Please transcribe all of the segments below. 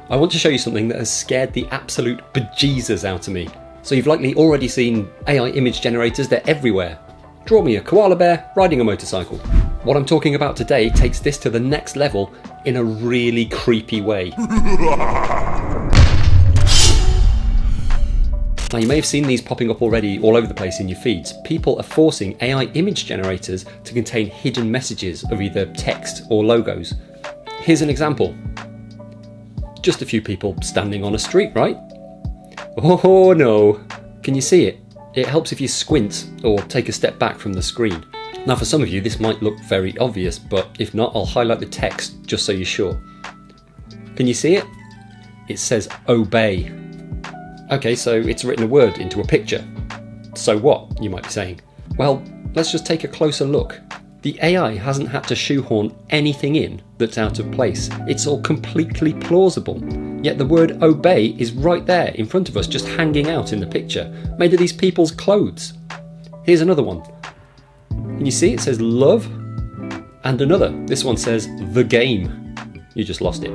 I want to show you something that has scared the absolute bejesus out of me. So you've likely already seen AI image generators, they're everywhere. Draw me a koala bear riding a motorcycle. What I'm talking about today takes this to the next level in a really creepy way. Now you may have seen these popping up already all over the place in your feeds. People are forcing AI image generators to contain hidden messages of either text or logos. Here's an example. Just a few people standing on a street, right? Oh no! Can you see it? It helps if you squint or take a step back from the screen. Now for some of you this might look very obvious, but if not, I'll highlight the text just so you're sure. Can you see it? It says obey. Okay, so it's written a word into a picture. So what, you might be saying? Well, let's just take a closer look. The AI hasn't had to shoehorn anything in that's out of place. It's all completely plausible. Yet the word obey is right there in front of us, just hanging out in the picture, made of these people's clothes. Here's another one. Can you see it says love? And another. This one says the game. You just lost it.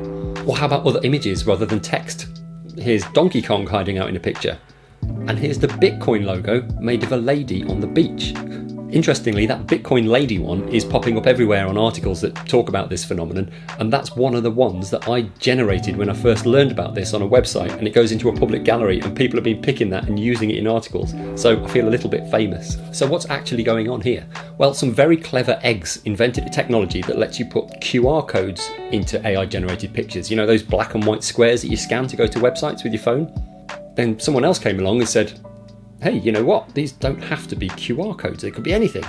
Or how about other images rather than text? Here's Donkey Kong hiding out in a picture. And here's the Bitcoin logo made of a lady on the beach. Interestingly, that Bitcoin lady one is popping up everywhere on articles that talk about this phenomenon, and that's one of the ones that I generated when I first learned about this on a website, and it goes into a public gallery and people have been picking that and using it in articles, so I feel a little bit famous. So what's actually going on here? Well, some very clever eggs invented a technology that lets you put QR codes into AI generated pictures. You know, those black and white squares that you scan to go to websites with your phone? Then someone else came along and said, hey, you know what? These don't have to be QR codes, they could be anything.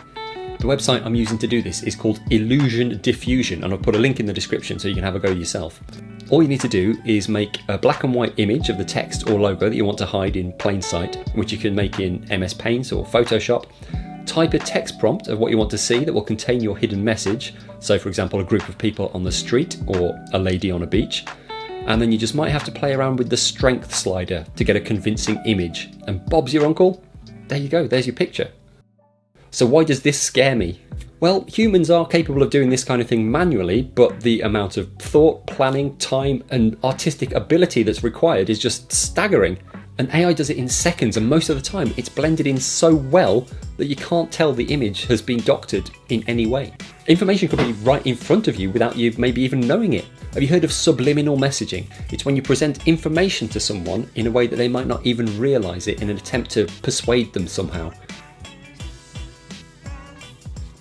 The website I'm using to do this is called Diffusion, and I'll put a link in the description so you can have a go yourself. All you need to do is make a black and white image of the text or logo that you want to hide in plain sight, which you can make in MS Paint or Photoshop. Type a text prompt of what you want to see that will contain your hidden message, so for example a group of people on the street or a lady on a beach. And then you just might have to play around with the strength slider to get a convincing image. And Bob's your uncle? There you go, there's your picture. So why does this scare me? Well, humans are capable of doing this kind of thing manually, but the amount of thought, planning, time and artistic ability that's required is just staggering. And AI does it in seconds, and most of the time it's blended in so well that you can't tell the image has been doctored in any way. Information could be right in front of you without you maybe even knowing it. Have you heard of subliminal messaging? It's when you present information to someone in a way that they might not even realise it in an attempt to persuade them somehow.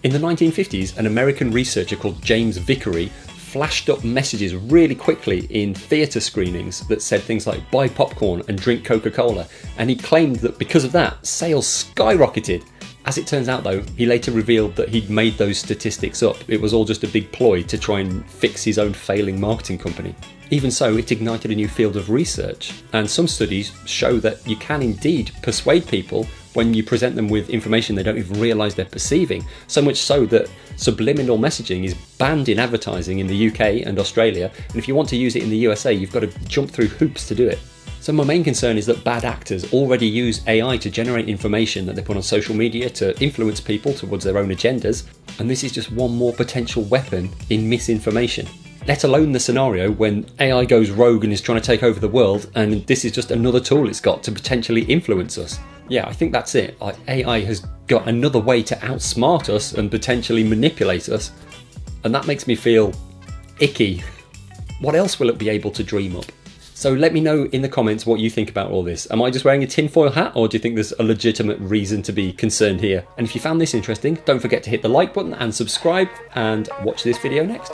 In the 1950s, an American researcher called James Vickery flashed up messages really quickly in theatre screenings that said things like buy popcorn and drink Coca-Cola, and he claimed that because of that, sales skyrocketed. As it turns out though, he later revealed that he'd made those statistics up. It was all just a big ploy to try and fix his own failing marketing company. Even so, it ignited a new field of research, and some studies show that you can indeed persuade people when you present them with information they don't even realise they're perceiving, so much so that subliminal messaging is banned in advertising in the UK and Australia, and if you want to use it in the USA, you've got to jump through hoops to do it. So my main concern is that bad actors already use AI to generate information that they put on social media to influence people towards their own agendas, and this is just one more potential weapon in misinformation. Let alone the scenario when AI goes rogue and is trying to take over the world, and this is just another tool it's got to potentially influence us. Yeah, I think that's it. AI has got another way to outsmart us and potentially manipulate us, and that makes me feel icky. What else will it be able to dream up? So let me know in the comments what you think about all this. Am I just wearing a tinfoil hat, or do you think there's a legitimate reason to be concerned here? And if you found this interesting, don't forget to hit the like button and subscribe, and watch this video next.